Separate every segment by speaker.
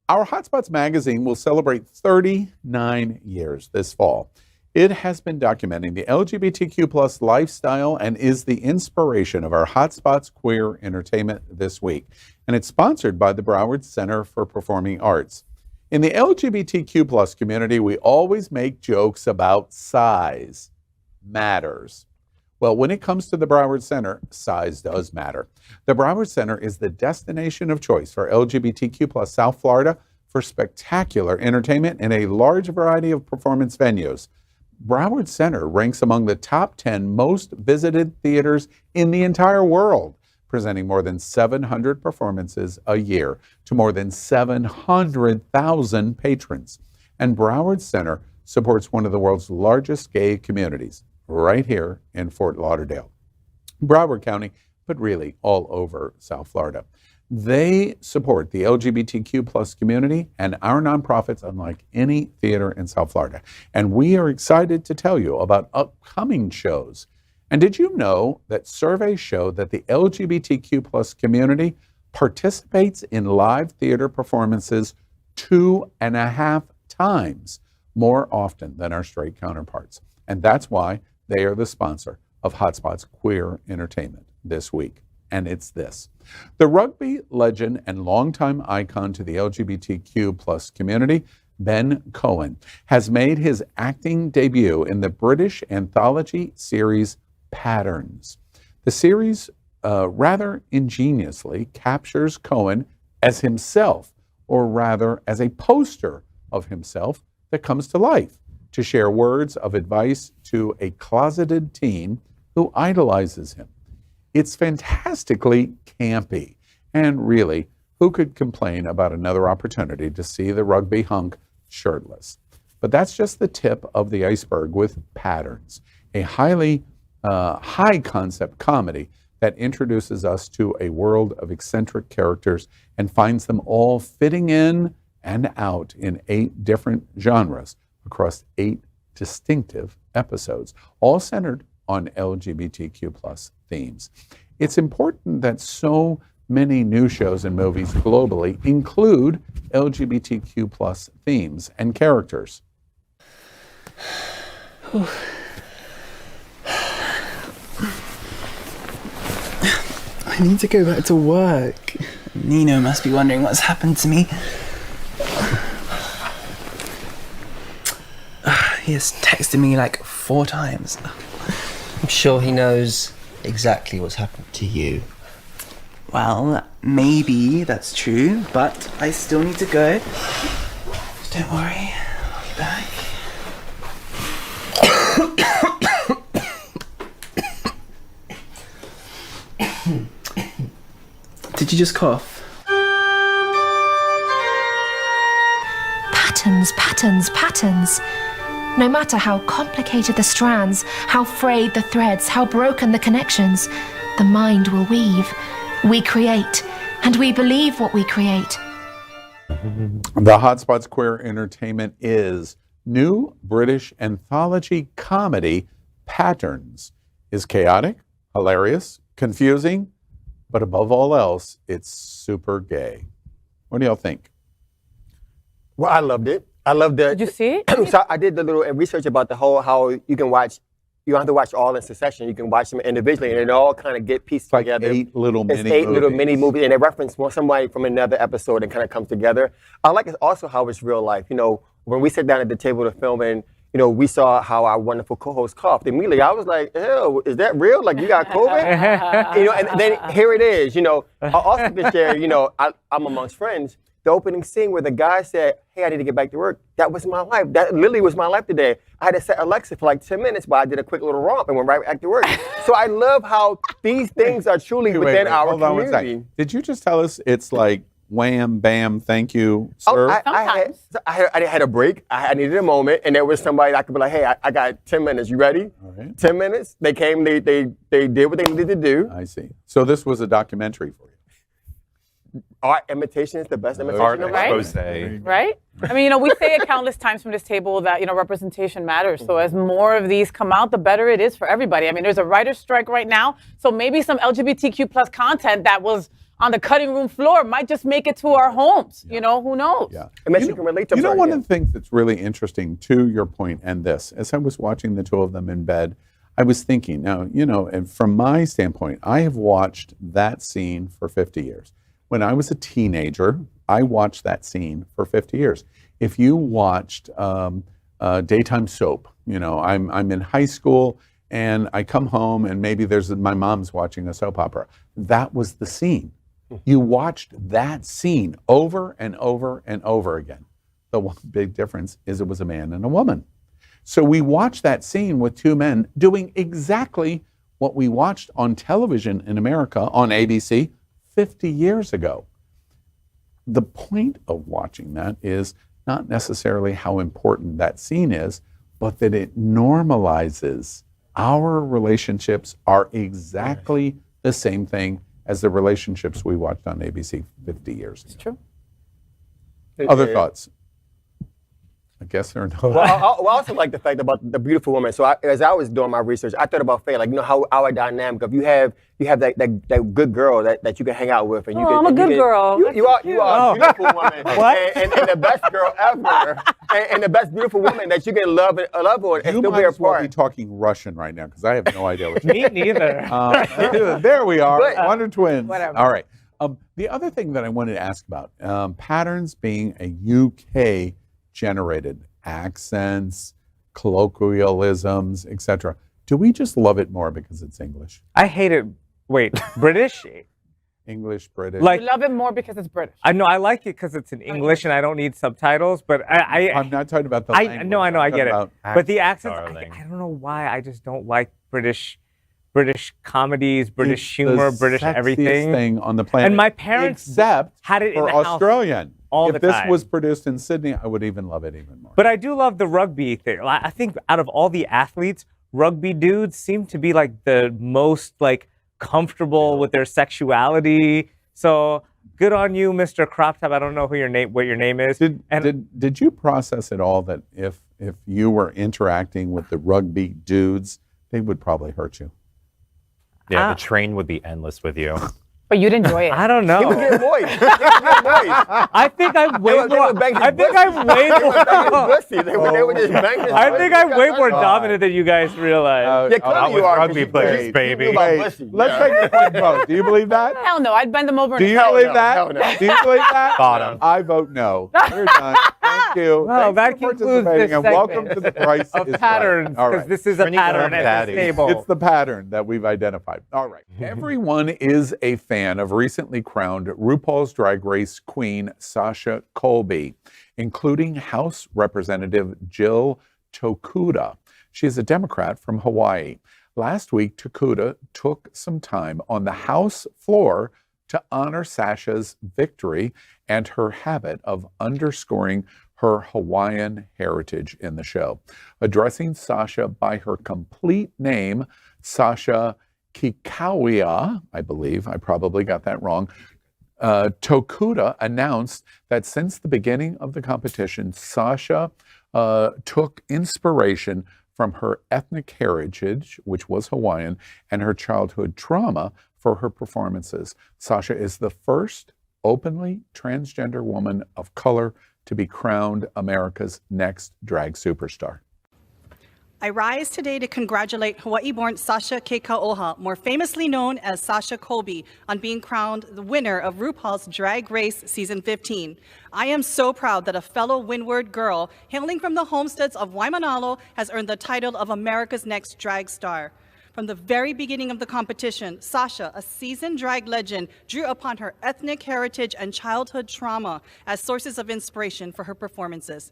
Speaker 1: Our Hotspots magazine will celebrate 39 years this fall. It has been documenting the LGBTQ plus lifestyle and is the inspiration of our Hotspots Queer Entertainment this week. And it's sponsored by the Broward Center for Performing Arts. In the LGBTQ plus community, we always make jokes about size matters. Well, when it comes to the Broward Center, size does matter. The Broward Center is the destination of choice for LGBTQ plus South Florida for spectacular entertainment in a large variety of performance venues. Broward Center ranks among the top 10 most visited theaters in the entire world, presenting more than 700 performances a year to more than 700,000 patrons. And Broward Center supports one of the world's largest gay communities, right here in Fort Lauderdale, Broward County, but really all over South Florida. They support the LGBTQ plus community and our nonprofits unlike any theater in South Florida. And we are excited to tell you about upcoming shows. And did you know that surveys show that the LGBTQ plus community participates in live theater performances 2.5 times more often than our straight counterparts? And that's why they are the sponsor of Hotspots Queer Entertainment this week. And it's this. The rugby legend and longtime icon to the LGBTQ plus community, Ben Cohen, has made his acting debut in the British anthology series Patterns. The series rather ingeniously captures Cohen as himself, or rather as a poster of himself that comes to life to share words of advice to a closeted teen who idolizes him. It's fantastically campy, and really, who could complain about another opportunity to see the rugby hunk shirtless? But that's just the tip of the iceberg with Patterns, a highly high-concept comedy that introduces us to a world of eccentric characters and finds them all fitting in and out in 8 different genres across 8 distinctive episodes, all centered on LGBTQ plus themes. It's important that so many new shows and movies globally include LGBTQ plus themes and characters.
Speaker 2: I need to go back to work. Nino must be wondering what's happened to me. He has texted me like 4 times.
Speaker 3: I'm sure he knows exactly what's happened to you.
Speaker 2: Well, maybe that's true, but I still need to go. Don't worry, I'll be back. Did you just cough?
Speaker 4: Patterns, patterns, patterns. No matter how complicated the strands, how frayed the threads, how broken the connections, the mind will weave. We create, and we believe what we create.
Speaker 1: The Hotspots Queer Entertainment is new British anthology comedy Patterns. Is chaotic, hilarious, confusing, but above all else, it's super gay. What do y'all think?
Speaker 5: Well, I loved it. I loved the.
Speaker 6: Did you see it?
Speaker 5: So I did the little research about the whole how you can watch. You don't have to watch all in succession. You can watch them individually, and it all kind of get pieced
Speaker 1: Like
Speaker 5: together.
Speaker 1: 8 little
Speaker 5: It's
Speaker 1: mini
Speaker 5: 8
Speaker 1: movies.
Speaker 5: little mini movies, and they reference somebody from another episode and kind of comes together. I like it also how it's real life. You know, when we sit down at the table to film and we saw how our wonderful co-host coughed. Immediately, I was like, "Ew, is that real? Like you got COVID?" And then here it is. I also could share. I'm amongst friends. The opening scene where the guy said, "Hey, I need to get back to work." That was my life. That literally was my life today. I had to set Alexa for like 10 minutes, but I did a quick little romp and went right back to work. So I love how these things are truly within our
Speaker 1: hold on one
Speaker 5: community.
Speaker 1: second. Did you just tell us it's like wham, bam, thank you, sir?
Speaker 5: I had a break. I needed a moment, and there was somebody I could be like, "Hey, I got 10 minutes. You ready?"
Speaker 1: All right.
Speaker 5: 10 minutes. They came. They did what they needed to do.
Speaker 1: I see. So this was a documentary for you.
Speaker 5: Art imitation is the best imitation
Speaker 6: Art
Speaker 5: of
Speaker 6: expose.
Speaker 5: art.
Speaker 6: Right? I mean, we say it countless times from this table that, representation matters. So as more of these come out, the better it is for everybody. I mean, there's a writer's strike right now. So maybe some LGBTQ plus content that was on the cutting room floor might just make it to our homes. You know, who knows?
Speaker 1: Yeah.
Speaker 5: Unless you can relate to them.
Speaker 1: You know, one of the things that's really interesting to your point and this, as I was watching the two of them in bed, I was thinking, now, you know, and from my standpoint, I have watched that scene for 50 years. When I was a teenager, I watched that scene for 50 years. If you watched daytime soap, you know, I'm in high school and I come home and maybe my mom's watching a soap opera. That was the scene. You watched that scene over and over and over again. The one big difference is it was a man and a woman. So we watched that scene with two men doing exactly what we watched on television in America on ABC 50 years ago. The point of watching that is not necessarily how important that scene is, but that it normalizes our relationships are exactly the same thing as the relationships we watched on ABC 50 years ago.
Speaker 6: It's true.
Speaker 1: Other thoughts? I guess there are no.
Speaker 5: Well, I also like the fact about the beautiful woman. So as I was doing my research, I thought about Faye, like, you know, how our dynamic of you have that good girl that you can hang out with, and you can.
Speaker 6: I'm a good girl.
Speaker 5: You are a beautiful woman.
Speaker 2: What?
Speaker 5: And the best girl ever, and the best beautiful woman that you can love on and
Speaker 1: You
Speaker 5: still
Speaker 1: might
Speaker 5: be
Speaker 1: as well be
Speaker 5: apart.
Speaker 1: talking Russian right now because I have no idea what you're
Speaker 2: Me neither.
Speaker 1: there we are.
Speaker 5: But-
Speaker 1: Wonder Twins.
Speaker 6: Whatever.
Speaker 1: All right. The other thing that I wanted to ask about, patterns being a UK generated, accents, colloquialisms, etc. Do we just love it more because it's English?
Speaker 7: I hate it. Wait, British?
Speaker 1: English, British.
Speaker 7: Like,
Speaker 6: We love it more because it's British.
Speaker 7: I know I like it because it's in English and I don't need subtitles, but
Speaker 1: I'm not talking about the language.
Speaker 7: No, I know, I
Speaker 1: I'm
Speaker 7: get it.
Speaker 1: talking
Speaker 7: But the accents,
Speaker 8: darling.
Speaker 7: I don't know why. I just don't like British comedies, British
Speaker 1: It's
Speaker 7: humor,
Speaker 1: the
Speaker 7: British
Speaker 1: sexiest
Speaker 7: everything.
Speaker 1: thing on the planet.
Speaker 7: And my parents
Speaker 1: except
Speaker 7: had it in
Speaker 1: for
Speaker 7: the house
Speaker 1: Australian.
Speaker 7: all
Speaker 1: if
Speaker 7: the
Speaker 1: this
Speaker 7: time.
Speaker 1: was produced in Sydney, I would even love it even more.
Speaker 7: But I do love the rugby thing. I think out of all the athletes, rugby dudes seem to be like the most like comfortable with their sexuality. So good on you, Mr. Crop Top. I don't know what your name is.
Speaker 1: Did you process at all that if you were interacting with the rugby dudes, they would probably hurt you?
Speaker 8: Yeah, the train would be endless with you.
Speaker 6: But you'd enjoy it.
Speaker 7: I don't
Speaker 5: He would
Speaker 7: know.
Speaker 5: get moist. He would get moist.
Speaker 7: I think I'm way
Speaker 5: would- they
Speaker 7: more.
Speaker 5: would bang his
Speaker 7: I think
Speaker 5: pussy.
Speaker 7: I'm way
Speaker 5: They would bang his
Speaker 7: more.
Speaker 5: pussy. They would just bang his
Speaker 7: I
Speaker 5: pussy.
Speaker 7: think I'm way more
Speaker 1: God.
Speaker 7: dominant than you guys realize.
Speaker 5: Yeah, clearly you
Speaker 8: with
Speaker 5: are.
Speaker 8: rugby
Speaker 5: 'cause
Speaker 8: players,
Speaker 5: you
Speaker 8: baby.
Speaker 5: knew about
Speaker 1: Hey,
Speaker 5: pussy.
Speaker 1: let's
Speaker 5: Yeah.
Speaker 1: take a quick vote. Do you believe that?
Speaker 6: Hell no, I'd bend them over.
Speaker 1: Do
Speaker 6: and
Speaker 1: you
Speaker 5: Hell
Speaker 1: believe
Speaker 5: no,
Speaker 1: that?
Speaker 5: hell no.
Speaker 1: Do you believe that?
Speaker 8: Bottom.
Speaker 1: I vote no. We're done. Thank you.
Speaker 7: Well,
Speaker 1: Thanks
Speaker 7: that
Speaker 1: for
Speaker 7: concludes
Speaker 1: participating
Speaker 7: this
Speaker 1: and welcome
Speaker 7: segment
Speaker 1: to the Price
Speaker 7: of
Speaker 1: is Right.
Speaker 7: patterns,
Speaker 1: All
Speaker 7: because
Speaker 1: right.
Speaker 7: this is a pattern at
Speaker 8: Daddy.
Speaker 7: this table.
Speaker 1: It's the pattern that we've identified. All right. Everyone is a fan of recently crowned RuPaul's Drag Race queen Sasha Colby, including House Representative Jill Tokuda. She is a Democrat from Hawaii. Last week, Tokuda took some time on the House floor to honor Sasha's victory and her habit of underscoring her Hawaiian heritage in the show. Addressing Sasha by her complete name, Sasha Kikawia, I believe, I probably got that wrong, Tokuda announced that since the beginning of the competition, Sasha took inspiration from her ethnic heritage, which was Hawaiian, and her childhood trauma for her performances. Sasha is the first openly transgender woman of color to be crowned America's next drag superstar.
Speaker 9: I rise today to congratulate Hawaii-born Sasha Keikaoha, more famously known as Sasha Colby, on being crowned the winner of RuPaul's Drag Race Season 15. I am so proud that a fellow Windward girl hailing from the homesteads of Waimanalo has earned the title of America's next drag star. From the very beginning of the competition, Sasha, a seasoned drag legend, drew upon her ethnic heritage and childhood trauma as sources of inspiration for her performances.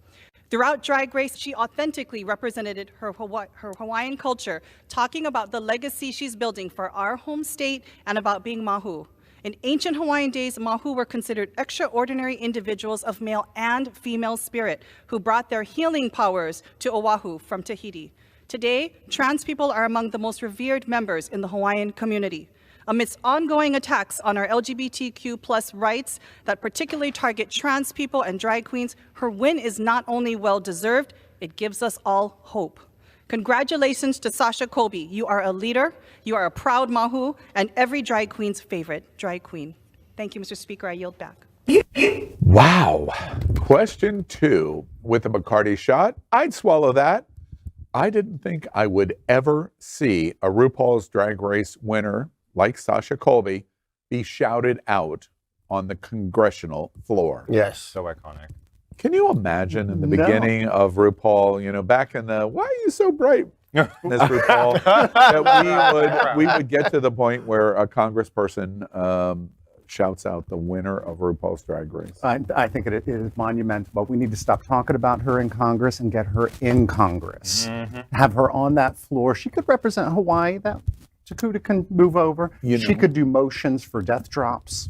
Speaker 9: Throughout Drag Race, she authentically represented her Hawaiian culture, talking about the legacy she's building for our home state and about being mahu. In ancient Hawaiian days, mahu were considered extraordinary individuals of male and female spirit who brought their healing powers to Oahu from Tahiti. Today, trans people are among the most revered members in the Hawaiian community. Amidst ongoing attacks on our LGBTQ+ rights that particularly target trans people and drag queens, her win is not only well-deserved, it gives us all hope. Congratulations to Sasha Colby. You are a leader, you are a proud mahu, and every drag queen's favorite drag queen. Thank you, Mr. Speaker. I yield back.
Speaker 1: Wow. Question 2. With a Bacardi shot, I'd swallow that. I didn't think I would ever see a RuPaul's Drag Race winner like Sasha Colby be shouted out on the congressional floor.
Speaker 5: Yes.
Speaker 8: So iconic.
Speaker 1: Can you imagine in the beginning of RuPaul, you know, back in the, why are you so bright, Miss RuPaul, that we would get to the point where a congressperson shouts out the winner of RuPaul's Drag Race?
Speaker 10: I think it is monumental, but we need to stop talking about her in Congress and get her in Congress. Have her on that floor. She could represent Hawaii. That Takuta can move over. She could do motions for death drops.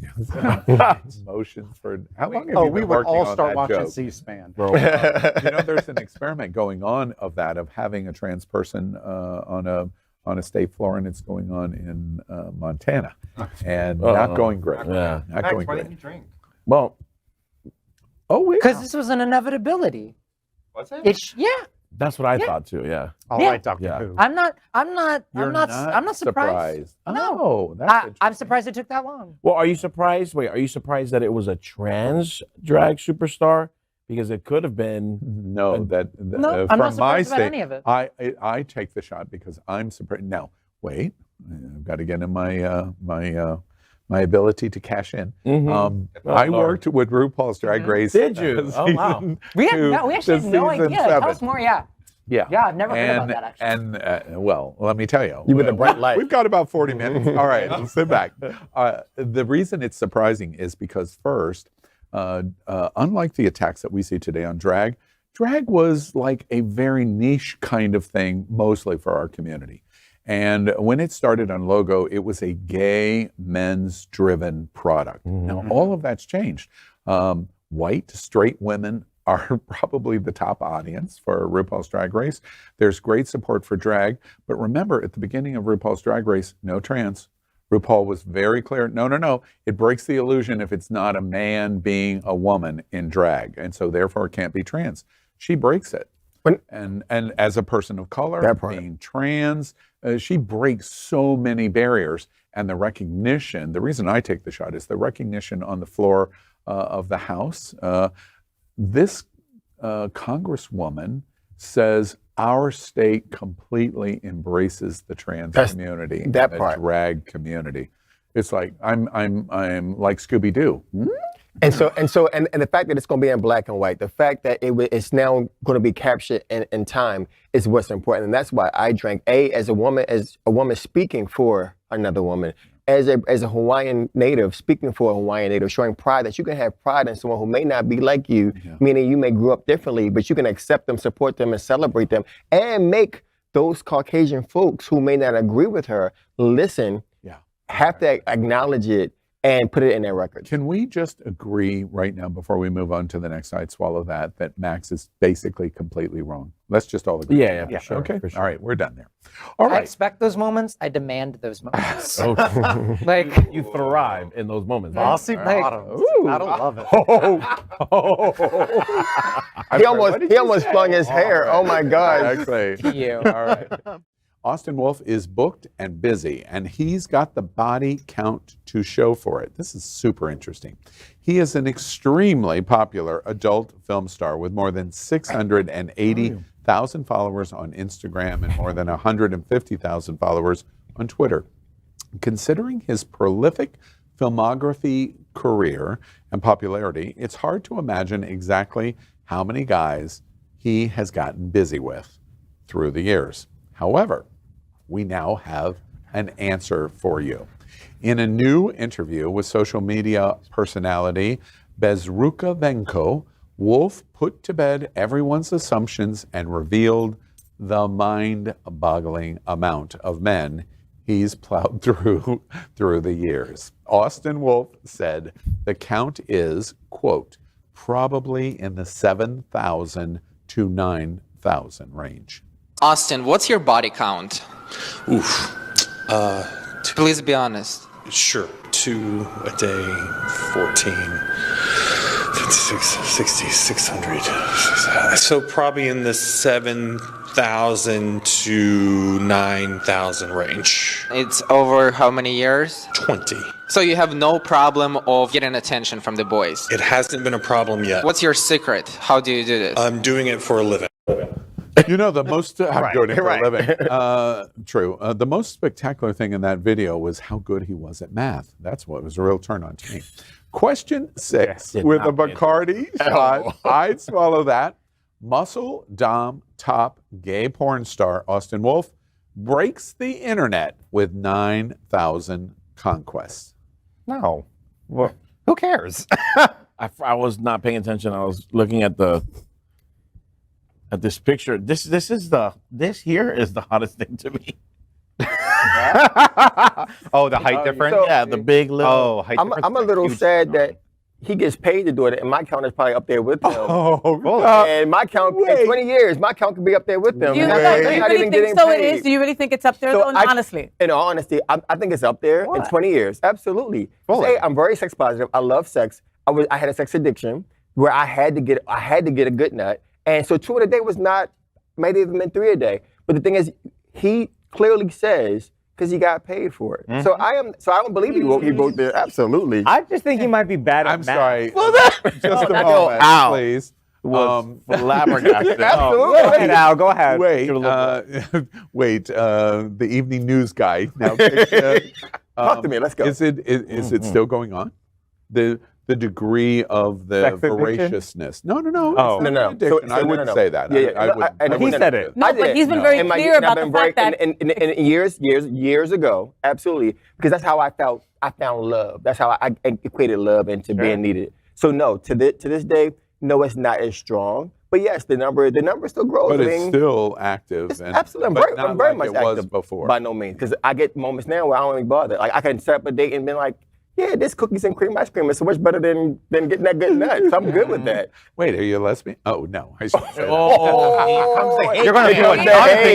Speaker 1: Motions for, how long have you been
Speaker 10: we would
Speaker 1: working
Speaker 10: all
Speaker 1: on
Speaker 10: start
Speaker 1: that
Speaker 10: watching
Speaker 1: joke?
Speaker 10: C-SPAN.
Speaker 1: You know, there's an experiment going on of that, of having a trans person on a state floor, and it's going on in Montana, and not going great.
Speaker 11: Yeah.
Speaker 1: Not going
Speaker 8: Why
Speaker 1: great.
Speaker 8: didn't you drink?
Speaker 11: Well,
Speaker 12: Because this was an inevitability.
Speaker 8: What's it?
Speaker 11: that's what I thought too. Yeah.
Speaker 10: All
Speaker 12: Yeah.
Speaker 10: right, Dr.
Speaker 11: Yeah.
Speaker 10: Who.
Speaker 12: I'm not
Speaker 1: You're
Speaker 12: surprised.
Speaker 1: Oh,
Speaker 12: No.
Speaker 1: that's
Speaker 12: I'm surprised it took that long.
Speaker 11: Well, are you surprised? Wait, are you surprised that it was a trans drag superstar? Because it could have been.
Speaker 1: No,
Speaker 12: I'm
Speaker 1: from
Speaker 12: not
Speaker 1: my
Speaker 12: surprised about
Speaker 1: state,
Speaker 12: any of it.
Speaker 1: I take the shot because I'm surprised. Now, wait, I've got to get in my ability to cash in. I worked with RuPaul's Drag Race.
Speaker 11: Did you? Oh, wow.
Speaker 12: We actually had no idea. Tell us more. Yeah.
Speaker 1: Yeah.
Speaker 12: Yeah, I've never heard about that, actually.
Speaker 1: And well, let me tell you.
Speaker 5: You were the bright light.
Speaker 1: We've got about 40 minutes. All right, let's sit back. The reason it's surprising is because first, unlike the attacks that we see today on drag was like a very niche kind of thing, mostly for our community. And when it started on Logo, it was a gay, men's-driven product. Now, all of that's changed. White, straight women are probably the top audience for RuPaul's Drag Race. There's great support for drag. But remember, at the beginning of RuPaul's Drag Race, no trans. RuPaul was very clear, no. It breaks the illusion if it's not a man being a woman in drag. And so therefore it can't be trans. She breaks it. And as a person of color, being trans, she breaks so many barriers. And the recognition, the reason I take the shot is the recognition on the floor of the House. This Congresswoman says our state completely embraces the trans community,
Speaker 5: that
Speaker 1: the
Speaker 5: part.
Speaker 1: drag community. It's like I'm like Scooby-Doo.
Speaker 5: And the fact that it's going to be in black and white, the fact that it's now going to be captured in time is what's important, and that's why I drank. As a woman speaking for another woman, as a Hawaiian native speaking for a Hawaiian native, showing pride that you can have pride in someone who may not be like you, meaning you may grow up differently, but you can accept them, support them, and celebrate them, and make those Caucasian folks who may not agree with her listen, have to acknowledge it and put it in their record.
Speaker 1: Can we just agree right now, before we move on to the next slide, swallow that Max is basically completely wrong? Let's just all agree.
Speaker 11: Yeah, for sure.
Speaker 1: Okay,
Speaker 11: for sure.
Speaker 1: all right, we're done there. All
Speaker 12: I
Speaker 1: right.
Speaker 12: expect those moments. I demand those moments.
Speaker 11: Like you thrive in those moments.
Speaker 10: Bossy
Speaker 12: Like,
Speaker 10: bottoms. I don't love it.
Speaker 5: He almost flung his hair. Oh my God.
Speaker 1: Exactly.
Speaker 12: you.
Speaker 1: All right. Austin Wolf is booked and busy, and he's got the body count to show for it. This is super interesting. He is an extremely popular adult film star with more than 680,000 followers on Instagram and more than 150,000 followers on Twitter. Considering his prolific filmography career and popularity, it's hard to imagine exactly how many guys he has gotten busy with through the years. However, we now have an answer for you. In a new interview with social media personality Bezruka Venko, Wolf put to bed everyone's assumptions and revealed the mind-boggling amount of men he's plowed through the years. Austin Wolf said the count is, quote, probably in the 7,000 to 9,000 range.
Speaker 13: Austin, what's your body count?
Speaker 14: Oof.
Speaker 13: Please be honest.
Speaker 14: Sure. 2 a day, 14, 56, 60, 600. So probably in the 7,000 8,000 to 9,000 range.
Speaker 13: It's over how many years?
Speaker 14: 20.
Speaker 13: So you have no problem of getting attention from the boys?
Speaker 14: It hasn't been a problem yet.
Speaker 13: What's your secret? How do you do this?
Speaker 14: I'm doing it for a living.
Speaker 1: You know, the most I'm doing it for
Speaker 5: right.
Speaker 1: a living. True. The most spectacular thing in that video was how good he was at math. That's what was a real turn on to me. Question 6 with a Bacardi shot. I'd swallow that. Muscle, dom, top, gay porn star Austin Wolf breaks the internet with 9,000 conquests.
Speaker 11: No. Well, who cares? I was not paying attention. I was looking at this picture. This here is the hottest thing to me.
Speaker 8: Oh, the height difference?
Speaker 5: So-
Speaker 11: Yeah, the big little.
Speaker 8: Oh, height difference.
Speaker 5: I'm a little sad that he gets paid to do it, and my count is probably up there with him. And my count in 20 years, my count could be up there with them.
Speaker 6: Do you,
Speaker 5: And
Speaker 6: do
Speaker 5: they're
Speaker 6: you
Speaker 5: not
Speaker 6: really
Speaker 5: even
Speaker 6: think
Speaker 5: getting
Speaker 6: so it
Speaker 5: paid.
Speaker 6: is? Do you really think it's up there,
Speaker 5: So
Speaker 6: though, honestly?
Speaker 5: In all honesty, I think it's up there in 20 years. Absolutely. Say, I'm very sex positive. I love sex. I had a sex addiction where I had to get a good nut, and so 2 in a day was not. Might even been 3 a day. But the thing is, he clearly says because he got paid for it. So I don't believe he wrote there. Absolutely.
Speaker 7: I just think he might be bad at
Speaker 1: I'm
Speaker 7: math.
Speaker 1: sorry.
Speaker 5: Well,
Speaker 1: Just a
Speaker 5: that-
Speaker 1: moment,
Speaker 11: Ow.
Speaker 1: please.
Speaker 11: Flabbergasted.
Speaker 5: Absolutely.
Speaker 7: Go ahead, Al. Go ahead.
Speaker 1: Wait, the evening news guy now kicks in.
Speaker 5: Talk to me. Let's go.
Speaker 1: Is it still going on? The degree of the
Speaker 7: Sex addiction?
Speaker 1: voraciousness. No.
Speaker 7: Oh.
Speaker 1: It's
Speaker 5: No.
Speaker 1: not addiction. I wouldn't say that. I
Speaker 7: He said it.
Speaker 6: No, but he's been very clear about the fact that
Speaker 5: in years ago, absolutely, because that's how I felt. I found love. That's how I equated love into being needed. So no, to this day, no, it's not as strong. But yes, the number still grows.
Speaker 1: But it's still active.
Speaker 5: It's absolutely. I'm very much
Speaker 1: it was
Speaker 5: active
Speaker 1: before.
Speaker 5: by no means, because I get moments now where I don't even bother. Like I can set up a date and be like, yeah, this cookies and cream ice cream is so much better than getting that good nut. So I'm good with that.
Speaker 1: Wait, are you a lesbian? Oh no, I shouldn't say that.
Speaker 8: You're going to feel it.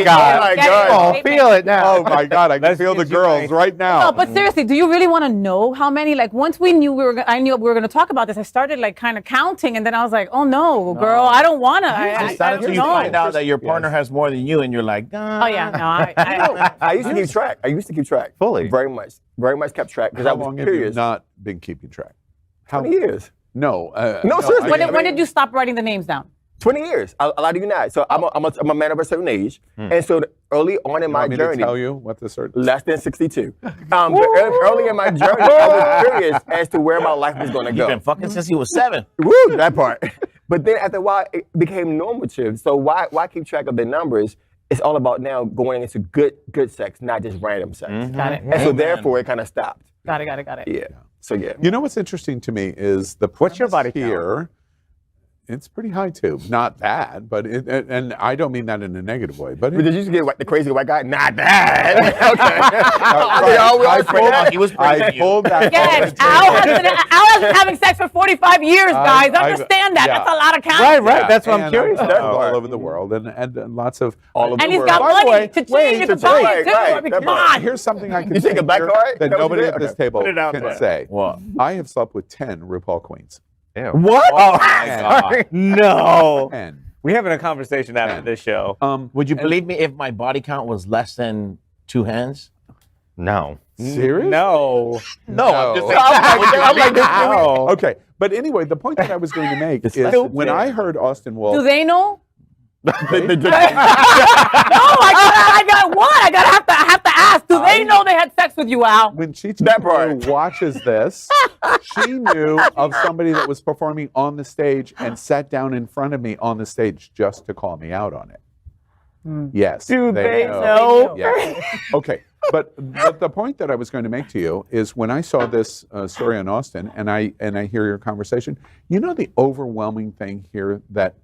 Speaker 5: Oh my God.
Speaker 8: Oh, feel it now.
Speaker 1: Oh my God, I can feel the girls right now.
Speaker 6: No, but seriously, do you really want to know how many? Like, once I knew we were going to talk about this, I started like kind of counting, and then I was like, oh no, girl, I don't want to.
Speaker 11: It's not until you find out that your partner has more than you, and you're like,
Speaker 6: Oh yeah, no,
Speaker 5: I used to keep track.
Speaker 8: Fully.
Speaker 5: Very much kept track because I
Speaker 1: How
Speaker 5: was
Speaker 1: long have you
Speaker 5: curious.
Speaker 1: not been keeping track?
Speaker 5: 20 years.
Speaker 1: No.
Speaker 5: No, seriously.
Speaker 6: when did you stop writing the names down?
Speaker 5: 20 years. I'll lie to you not. So I'm a man of a certain age, and so early on in my
Speaker 1: Want me
Speaker 5: journey,
Speaker 1: to tell you what the certain?
Speaker 5: less than 62. But early in my journey, I was curious as to where my life was going to
Speaker 11: you've
Speaker 5: go.
Speaker 11: been fucking since he was 7.
Speaker 5: Woo, that part. But then after a while, it became normative. So why keep track of the numbers? It's all about now going into good sex, not just random sex.
Speaker 6: Got it.
Speaker 5: And so therefore, it kind of stopped.
Speaker 6: Got it.
Speaker 5: Yeah. So yeah.
Speaker 1: You know what's interesting to me is
Speaker 7: What's your body count?
Speaker 1: here. It's pretty high too. Not bad, but and I don't mean that in a negative way. But
Speaker 5: Did you just get the crazy white guy? Not bad. Okay.
Speaker 11: He was
Speaker 1: I pulled that.
Speaker 6: Again, Al has been having sex for 45 years, guys. Understand that.
Speaker 1: yeah.
Speaker 6: That's a lot of counting.
Speaker 7: Right. That's what I'm
Speaker 1: And
Speaker 7: curious
Speaker 1: I've
Speaker 7: about.
Speaker 1: done all over the world and lots of all over
Speaker 6: And
Speaker 1: the
Speaker 6: he's
Speaker 1: world.
Speaker 6: got
Speaker 1: By the
Speaker 6: money
Speaker 1: way,
Speaker 6: to change the buy too. I mean, come on.
Speaker 1: Here's something I can
Speaker 5: You
Speaker 1: say
Speaker 5: take a black
Speaker 1: here
Speaker 5: card?
Speaker 1: that
Speaker 5: That was
Speaker 1: nobody
Speaker 5: it?
Speaker 1: at this
Speaker 5: Okay.
Speaker 1: table
Speaker 11: Put it out
Speaker 1: can
Speaker 11: there.
Speaker 1: say.
Speaker 11: What?
Speaker 1: I have slept with 10 RuPaul queens.
Speaker 8: Ew.
Speaker 7: What? Oh,
Speaker 1: sorry.
Speaker 7: No.
Speaker 1: 10.
Speaker 7: We having a conversation after this show.
Speaker 11: Would you believe me if my body count was less than 2 hands?
Speaker 8: No.
Speaker 1: Serious?
Speaker 7: No.
Speaker 11: No, I'm just saying.
Speaker 1: I'm like,
Speaker 7: Wow.
Speaker 1: okay, but anyway, the point that I was going to make is when I heard Austin Wolf.
Speaker 6: Do they know?
Speaker 5: The
Speaker 6: No, I got one. I have to ask. Do they know they had sex with you, Al?
Speaker 1: When Chichi watches this, she knew of somebody that was performing on the stage and sat down in front of me on the stage just to call me out on it. Yes.
Speaker 7: Do they know?
Speaker 1: Yeah. Okay. But the point that I was going to make to you is when I saw this story on Austin and I hear your conversation, you know the overwhelming thing here that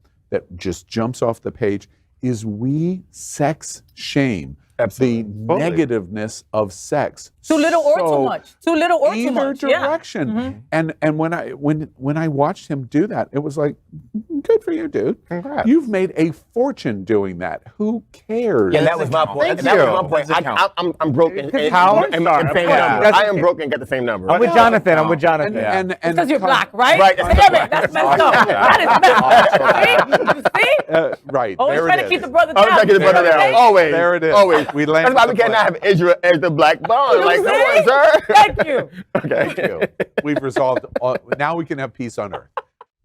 Speaker 1: just jumps off the page is we sex shame.
Speaker 5: Absolutely.
Speaker 1: The negativeness of sex.
Speaker 6: Too little or too much. Too little or too
Speaker 1: Either
Speaker 6: much. Yeah.
Speaker 1: direction. And when I watched him do that, it was like, Good for you, dude.
Speaker 8: Congrats.
Speaker 1: You've made a fortune doing that. Who cares?
Speaker 5: And that was my point. That was my point. I'm broken. And I am broken and got the same number.
Speaker 7: I'm with Jonathan. I'm with Jonathan.
Speaker 1: And
Speaker 6: Because you're black, right?
Speaker 5: Right.
Speaker 6: Damn it, that's messed up. That is messed up. See?
Speaker 1: right.
Speaker 6: Always
Speaker 1: there
Speaker 6: trying
Speaker 1: it
Speaker 6: to keep
Speaker 1: is.
Speaker 6: the brother
Speaker 5: Always
Speaker 6: down.
Speaker 5: trying to get the brother down. Always.
Speaker 1: There it is.
Speaker 5: Always.
Speaker 1: We landed
Speaker 5: That's why we
Speaker 1: the
Speaker 5: cannot
Speaker 1: plane.
Speaker 5: have Israel as the black bond. Like, come on, sir.
Speaker 6: Thank you.
Speaker 5: Okay.
Speaker 1: Thank you. We've resolved. Now we can have peace on earth.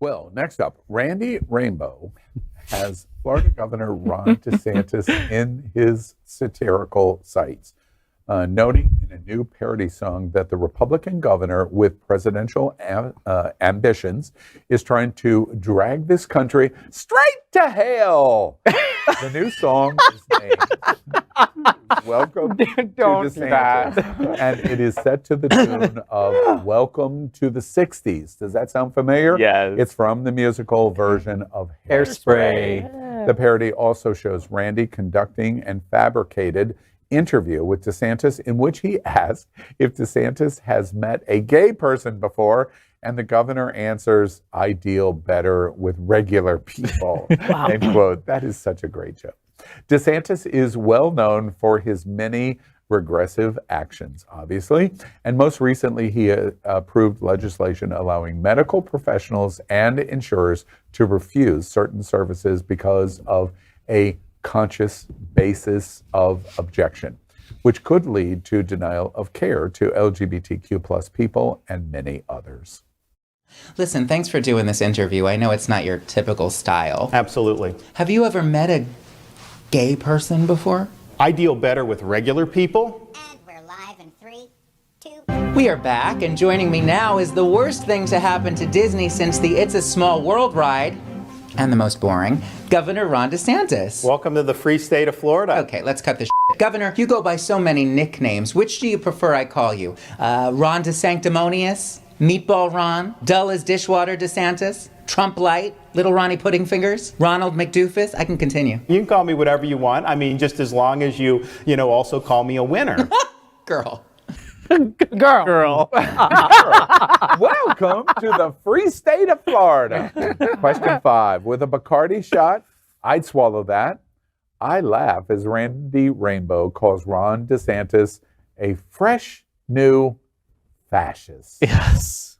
Speaker 1: Well, next up, Randy Rainbow has Florida Governor Ron DeSantis in his satirical sights, noting in a new parody song that the Republican governor with presidential ambitions is trying to drag this country straight to hell. The new song is named Welcome to DeSantis, and it is set to the tune of Welcome to the 60s. Does that sound familiar?
Speaker 7: Yes.
Speaker 1: It's from the musical version of Hairspray. The parody also shows Randy conducting an fabricated interview with DeSantis in which he asked if DeSantis has met a gay person before, and the governor answers, "I deal better with regular people." End quote. That is such a great joke. DeSantis is well known for his many regressive actions, obviously, and most recently he approved legislation allowing medical professionals and insurers to refuse certain services because of a conscious basis of objection, which could lead to denial of care to LGBTQ plus people and many others.
Speaker 2: Listen, thanks for doing this interview. I know it's not your typical style.
Speaker 15: Absolutely.
Speaker 2: Have you ever met a gay person before?
Speaker 15: I deal better with regular people.
Speaker 16: And we're live in 3, 2.
Speaker 2: We are back, and joining me now is the worst thing to happen to Disney since the It's a Small World ride, and the most boring, Governor Ron DeSantis.
Speaker 15: Welcome to the free state of Florida.
Speaker 2: Okay, let's cut the shit. Governor, you go by so many nicknames. Which do you prefer I call you? Ron DeSanctimonious? Meatball Ron? Dull as dishwater DeSantis? Trump Light? Little Ronnie Pudding Fingers? Ronald McDoofus? I can continue.
Speaker 15: You can call me whatever you want. I mean, just as long as you also call me a winner.
Speaker 2: Girl.
Speaker 6: Girl.
Speaker 1: Welcome to the free state of Florida. Question 5. With a Bacardi shot, I'd swallow that. I laugh as Randy Rainbow calls Ron DeSantis a fresh, new fascist.
Speaker 17: Yes.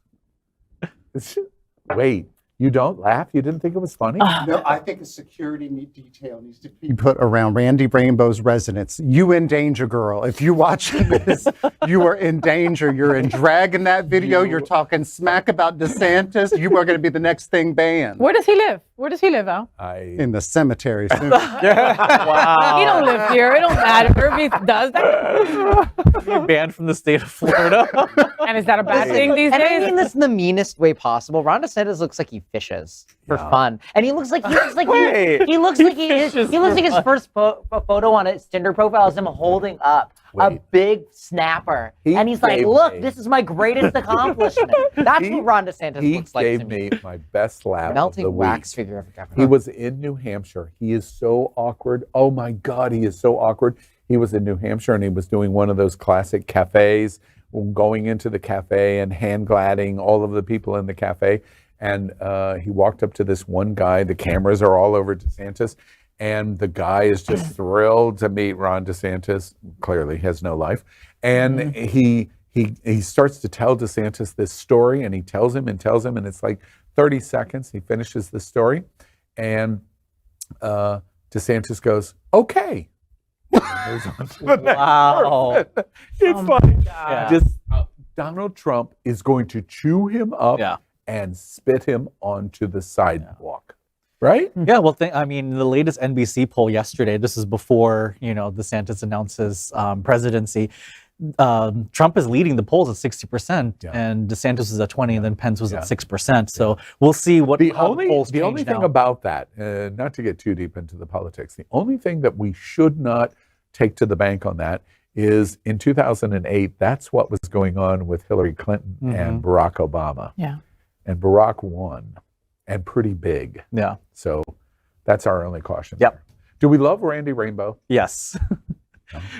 Speaker 1: Wait, you don't laugh? You didn't think it was funny?
Speaker 10: No, I think a security detail needs to be put around Randy Rainbow's residence. You in danger, girl. If you're watching this, you are in danger. You're in drag in that video. You're talking smack about DeSantis. You are going to be the next thing banned.
Speaker 6: Where does he live? Where does he live, Al?
Speaker 10: In the cemetery soon.
Speaker 6: Wow. He don't live here. It don't matter if he does that.
Speaker 17: Being banned from the state of Florida.
Speaker 6: And is that a bad thing these
Speaker 12: And
Speaker 6: days?
Speaker 12: I mean this in the meanest way possible. Ron DeSantis looks like he fishes for fun, and he looks like he looks like he looks like his first photo on his Tinder profile is him holding up a big snapper, and he's like, "Look, this is my greatest accomplishment." That's what Ron DeSantis looks like to me.
Speaker 1: He gave me my best laugh of
Speaker 12: Melting
Speaker 1: the
Speaker 12: wax
Speaker 1: week.
Speaker 12: figure of a governor.
Speaker 1: He was in New Hampshire. He is so awkward. Oh my God, he is so awkward. He was in New Hampshire and he was doing one of those classic cafes, going into the cafe and hand gladding all of the people in the cafe. And he walked up to this one guy. The cameras are all over DeSantis. And the guy is just thrilled to meet Ron DeSantis. Clearly has no life. And he starts to tell DeSantis this story, and he tells him, and it's like 30 seconds. He finishes the story. And DeSantis goes, "Okay."
Speaker 17: Wow.
Speaker 1: It's like just Donald Trump is going to chew him up and spit him onto the sidewalk. Right?
Speaker 17: Yeah, well, I mean, the latest NBC poll yesterday, this is before, DeSantis announces presidency. Trump is leading the polls at 60%, and DeSantis is at 20%, and then Pence was at 6%. So we'll see what
Speaker 1: the
Speaker 17: how
Speaker 1: only
Speaker 17: polls
Speaker 1: the
Speaker 17: change
Speaker 1: only thing
Speaker 17: now.
Speaker 1: about that, not to get too deep into the politics, the only thing that we should not take to the bank on that is in 2008, that's what was going on with Hillary Clinton and Barack Obama.
Speaker 6: Yeah.
Speaker 1: And Barack won, and pretty big.
Speaker 17: Yeah.
Speaker 1: So that's our only caution.
Speaker 17: Yep.
Speaker 1: There. Do we love Randy Rainbow?
Speaker 17: Yes.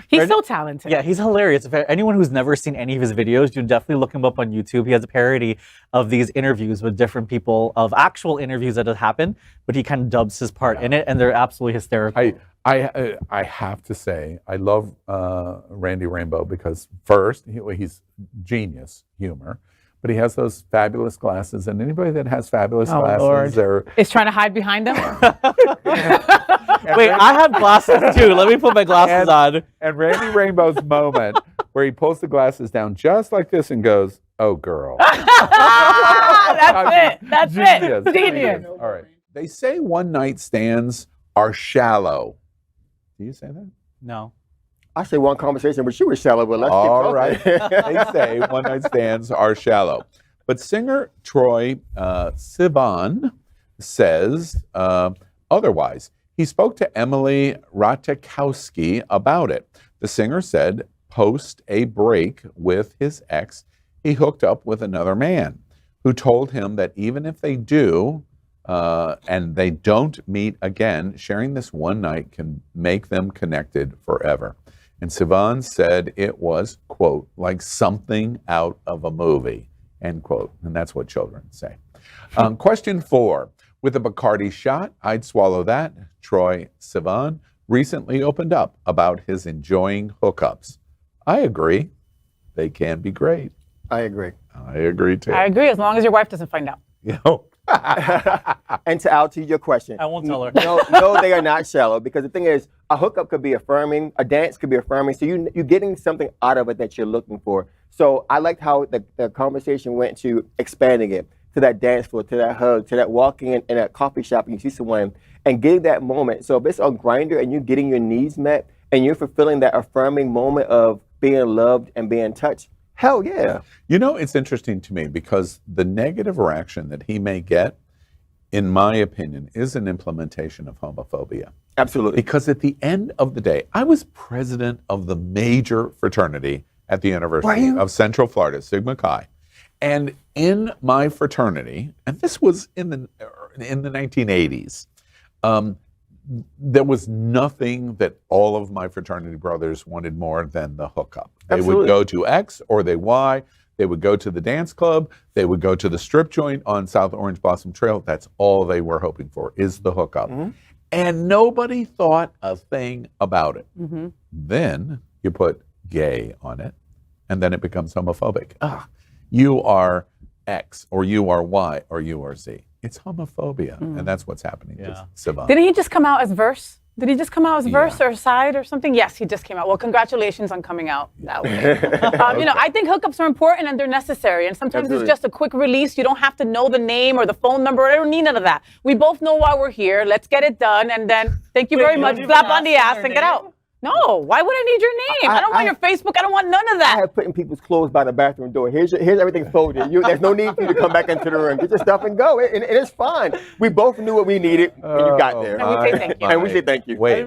Speaker 6: He's so talented.
Speaker 17: Yeah, he's hilarious. If anyone who's never seen any of his videos, you definitely look him up on YouTube. He has a parody of these interviews with different people, of actual interviews that have happened, but he kind of dubs his part in it, and they're absolutely hysterical.
Speaker 1: I have to say, I love Randy Rainbow because first, he's genius humor, but he has those fabulous glasses, and anybody that has fabulous glasses
Speaker 6: is trying to hide behind them.
Speaker 17: Wait, I have glasses too. Let me put my glasses on.
Speaker 1: And Randy Rainbow's moment where he pulls the glasses down just like this and goes, "Oh, girl."
Speaker 6: That's it. That's it. Genius.
Speaker 1: All right. They say one-night stands are shallow. Do you say that?
Speaker 17: No.
Speaker 5: I say one conversation with you was shallow, but let's keep
Speaker 1: All
Speaker 5: talking.
Speaker 1: right. They say one-night stands are shallow. But singer Troye Sivan says otherwise. He spoke to Emily Ratajkowski about it. The singer said post a break with his ex, he hooked up with another man who told him that even if they do and they don't meet again, sharing this one night can make them connected forever. And Sivan said it was, quote, like something out of a movie, end quote. And that's what children say. Question 4. With a Bacardi shot, I'd swallow that. Troye Sivan recently opened up about his enjoying hookups. I agree. They can be great.
Speaker 5: I agree.
Speaker 1: I agree too.
Speaker 6: I agree, as long as your wife doesn't find out.
Speaker 5: And to Al, to your question.
Speaker 17: I won't tell her.
Speaker 5: No, they are not shallow, because the thing is, a hookup could be affirming, a dance could be affirming, so you're getting something out of it that you're looking for. So I liked how the conversation went to expanding it to that dance floor, to that hug, to that walking in a coffee shop and you see someone and getting that moment. So if it's on Grindr and you're getting your needs met and you're fulfilling that affirming moment of being loved and being touched, hell yeah.
Speaker 1: You know, it's interesting to me because the negative reaction that he may get, in my opinion, is an implementation of homophobia.
Speaker 5: Absolutely.
Speaker 1: Because at the end of the day, I was president of the major fraternity at the University of Central Florida, Sigma Chi. And in my fraternity, and this was in the 1980s, there was nothing that all of my fraternity brothers wanted more than the hookup. They would go to X or Y. They would go to the dance club. They would go to the strip joint on South Orange Blossom Trail. That's all they were hoping for, is the hookup. And nobody thought a thing about it. Then you put gay on it, and then it becomes homophobic. You are X, or you are Y, or you are Z. It's homophobia, and that's what's happening to Sivan.
Speaker 6: Didn't he just come out as verse? Did he just come out as verse or side or something? Yes, he just came out. Well, congratulations on coming out that way. You know, I think hookups are important and they're necessary. And sometimes it's just a quick release. You don't have to know the name or the phone number. I don't need none of that. We both know why we're here. Let's get it done. And then thank you very much. Slap on the ass and get out. No, why would I need your name? I don't want your Facebook. I don't want none of that.
Speaker 5: I have put in people's clothes by the bathroom door. Here's everything folded. There's no need for you to come back into the room. Get your stuff and go. And it's fine. We both knew what we needed, and you got there.
Speaker 6: And we say thank you.
Speaker 5: And we say thank you.
Speaker 1: Wait,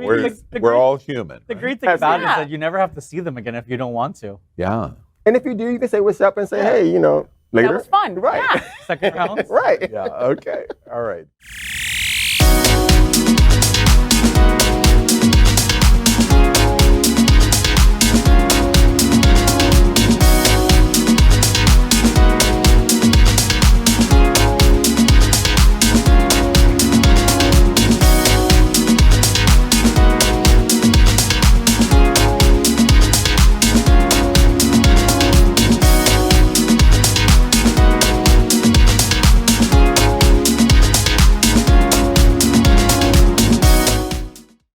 Speaker 1: we're all human.
Speaker 17: The great thing about it is that you never have to see them again if you don't want to.
Speaker 1: Yeah.
Speaker 5: And if you do, you can say what's up and say, hey, later.
Speaker 6: That was fun.
Speaker 5: Right.
Speaker 6: Yeah.
Speaker 17: Second round.
Speaker 5: Right.
Speaker 1: Yeah, okay. All right.